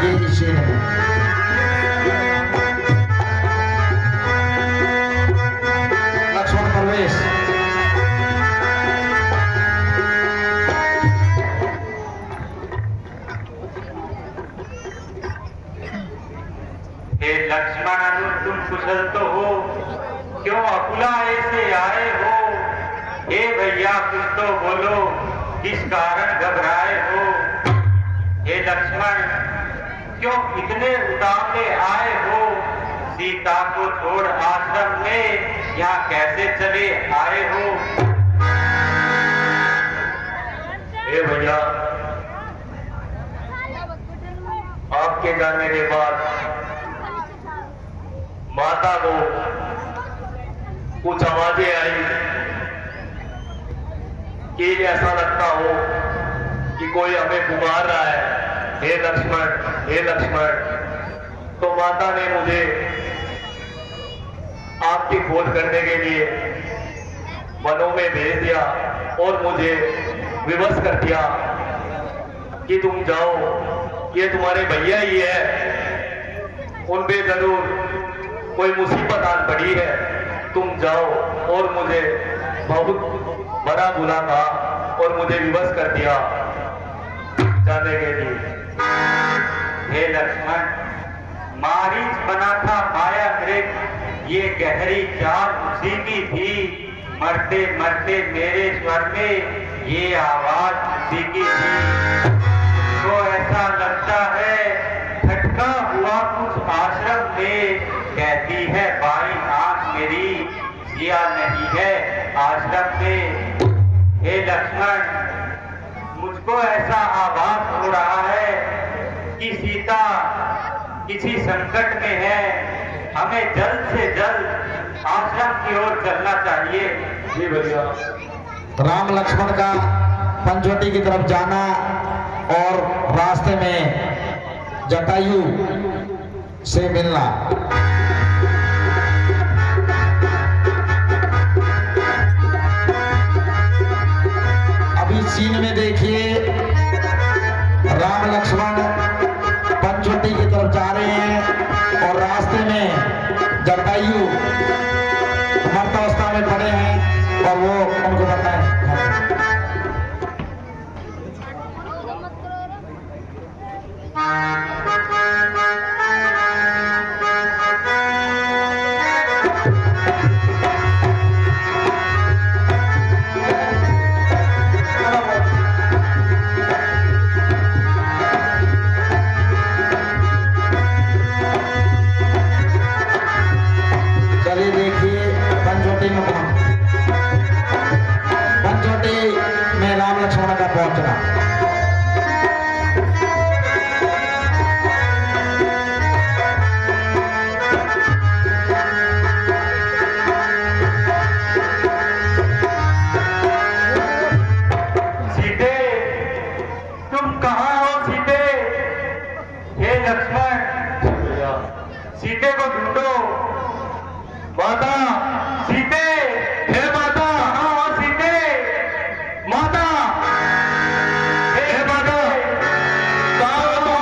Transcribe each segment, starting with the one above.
ये सीन है। लक्ष्मण प्रवेश हे लक्ष्मण तुम कुशल तो हो, क्यों अकुला ऐसे आए हो? हे भैया कुछ तो बोलो, किस कारण घबराए हो? हे लक्ष्मण क्यों इतने उतावले आए हो? सीता को छोड़ आश्रम में यहाँ कैसे चले आए हो? हे भैया, आपके जाने के बाद माता को कुछ आवाजें आई कि ऐसा लगता हो कि कोई हमें पुकार रहा है, हे लक्ष्मण, हे लक्ष्मण। तो माता ने मुझे आपकी खोज करने के लिए वनों में भेज दिया और मुझे विवश कर दिया कि तुम जाओ, ये तुम्हारे भैया ही है, उन पे जरूर कोई मुसीबत आन पड़ी है, तुम जाओ। और मुझे बहुत बड़ा बुला था और मुझे विवश कर दिया जाने के लिए। हे लक्ष्मण मारीच बना था माया मृग, ये गहरी चाल उसी की थी। मरते मरते मेरे स्वर में ये आवाज उसी की थी। तो ऐसा लगता है खटका हुआ कुछ आश्रम में, कहती है बाई आंख मेरी जिया नहीं है आश्रम में। हे लक्ष्मण मुझको ऐसा आभास हो रहा है कि सीता किसी संकट में है, हमें जल्द से जल्द आश्रम की ओर चलना चाहिए। जी भैया। राम लक्ष्मण का पंचवटी की तरफ जाना और रास्ते में जटायु से मिलना। अभी सीन में देखिए राम लक्ष्मण पंचवटी की तरफ जा रहे हैं और रास्ते में जटायु मर्तावस्था में पड़े हैं और वो उनको बताएं। चलिए देखिए पंचवटी में राम लक्ष्मण का पहुंचना। सीते तुम कहाँ हो? सीते, हे लक्ष्मण सीते को ढूंढो। माता, सीते, हे माता, कहाँ हो सीते? माता, हे माता, कहाँ हो?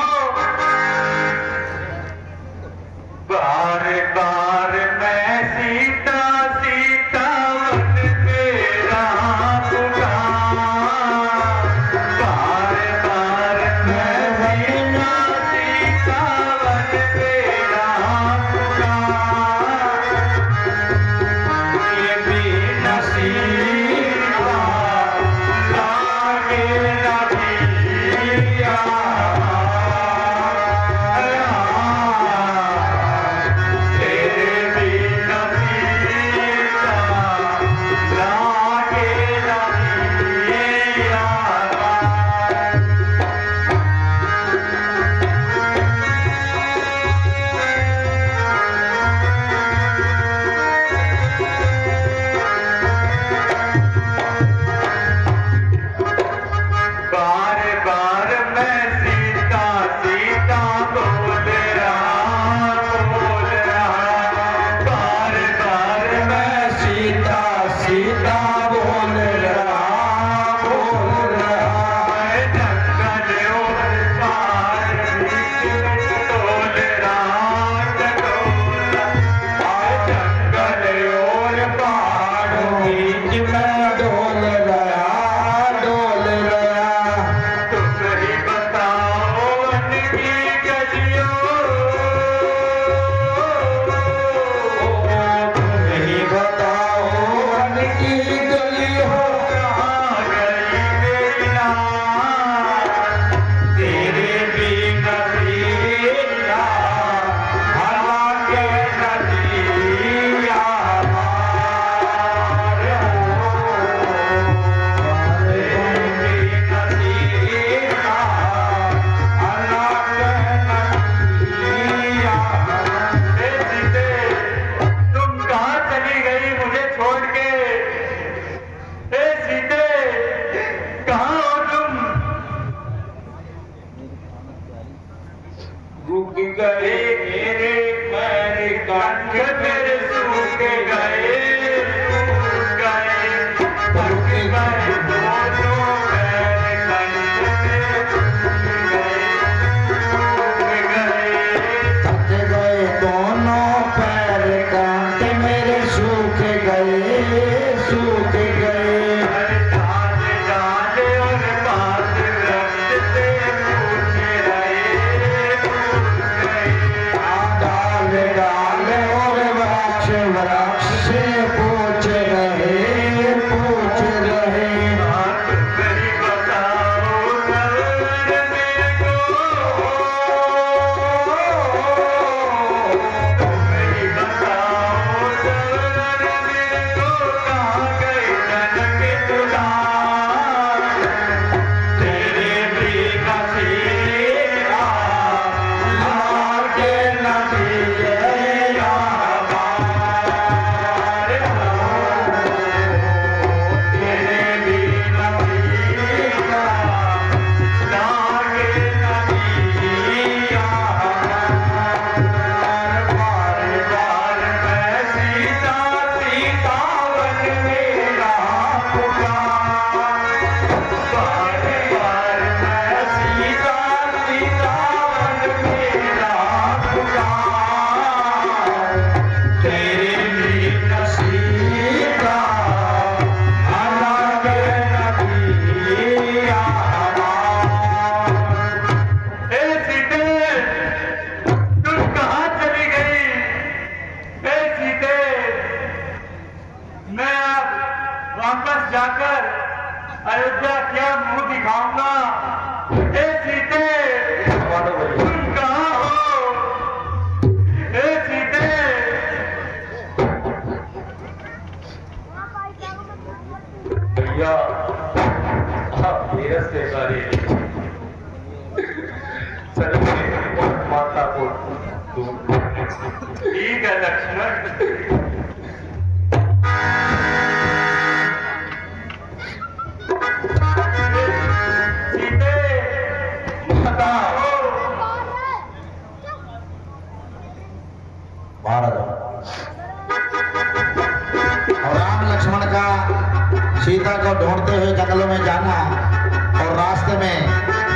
बार बार मैं सीता सीता वन में रहा पुकार। बार बार मैं सीता सीता वन में रहा पुकार। रुक गए मेरे पैर कंठ मेरे सूख गए, सूख गए, थक गए दोनों पैर कंठ मेरे सूख गए, सूख गए। थक गए दोनों पैर कांटे मेरे सूख गए, सूख गए। डाल डाल और बात रक्त से पूछ रहे, पूछ रहे। डाल डाल और वृक्ष वृक्ष से पूछ रहे, पूछ रहे। बात मेरी बताओ सवर मेरे को, मेरी बताओ सवर मेरे को, कहाँ गई जनक दुलार, तेरे बिना सीता आगे नदी हमारे तेरे बिना सीता लागे नदिया हमार, बार बार मैं सीता सीता बन मेरा पुकार, बार बार मैं सीता सीता बन मेरा पुकार, तेरे बिना सीता अलग नदिया हमार। ए सीते, तुम कहाँ चली गई? ए सीते, मैं अब वापस जाकर अयोध्या क्या मुंह दिखाऊंगा? ए सीते, तुम कहाँ हो? ए सीते, भैया आप मेरस के सारे चलिए माता को दूर ठीक है लक्ष्मण। सीते, माता हो बाहर आ जाओ। और राम लक्ष्मण का सीता को ढूंढते हुए जंगलों में जाना और रास्ते में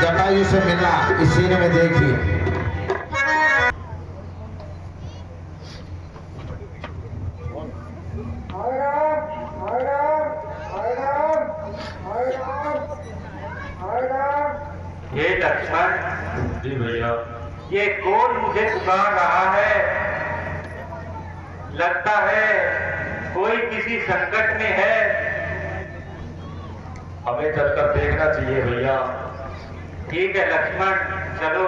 जटायु से मिलना इस सीन में देखिए। हे लक्ष्मण, जी भैया ये कौन मुझे पुकार रहा है? लगता है कोई किसी संकट में है। हमें चलकर देखना चाहिए भैया। ठीक है लक्ष्मण, चलो।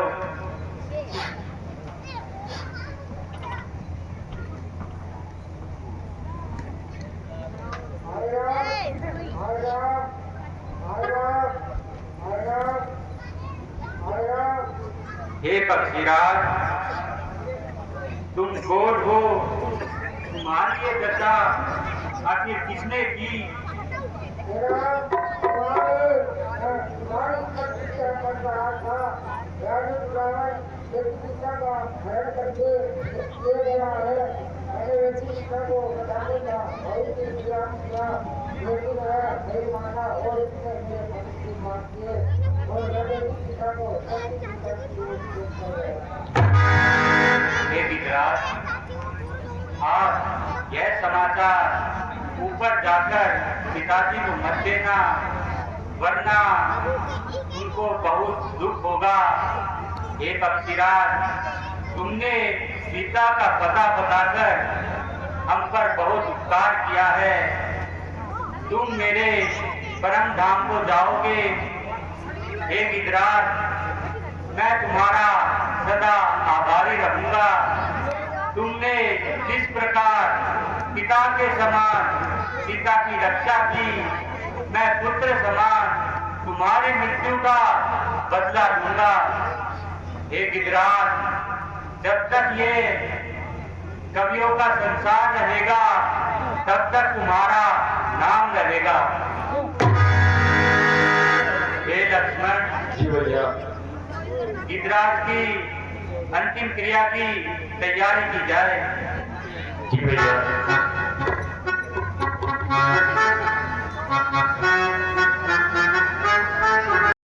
हे पक्षीराज, तुम कौन हो? तुम्हारी ये दशा आखिर किसने की? हे विराट, आज यह समाचार ऊपर जाकर पिताजी को मत देना, वरना उनको बहुत दुख होगा। हे पक्षीराज, तुमने सीता का पता बताकर हम पर बहुत उपकार किया है। तुम मेरे परम धाम को जाओगे। हे विराट, मैं तुम्हारा सदा आभारी रहूंगा। तुमने जिस प्रकार पिता के समान सीता की रक्षा की, मैं पुत्र समान तुम्हारी मृत्यु का बदला लूंगा। हे गिरिराज, जब तक ये कवियों का संसार रहेगा, तब तक तुम्हारा नाम रहेगा। हे लक्ष्मण, जी भैया। गिरिराज की अंतिम क्रिया की तैयारी की जाए। जी भैया।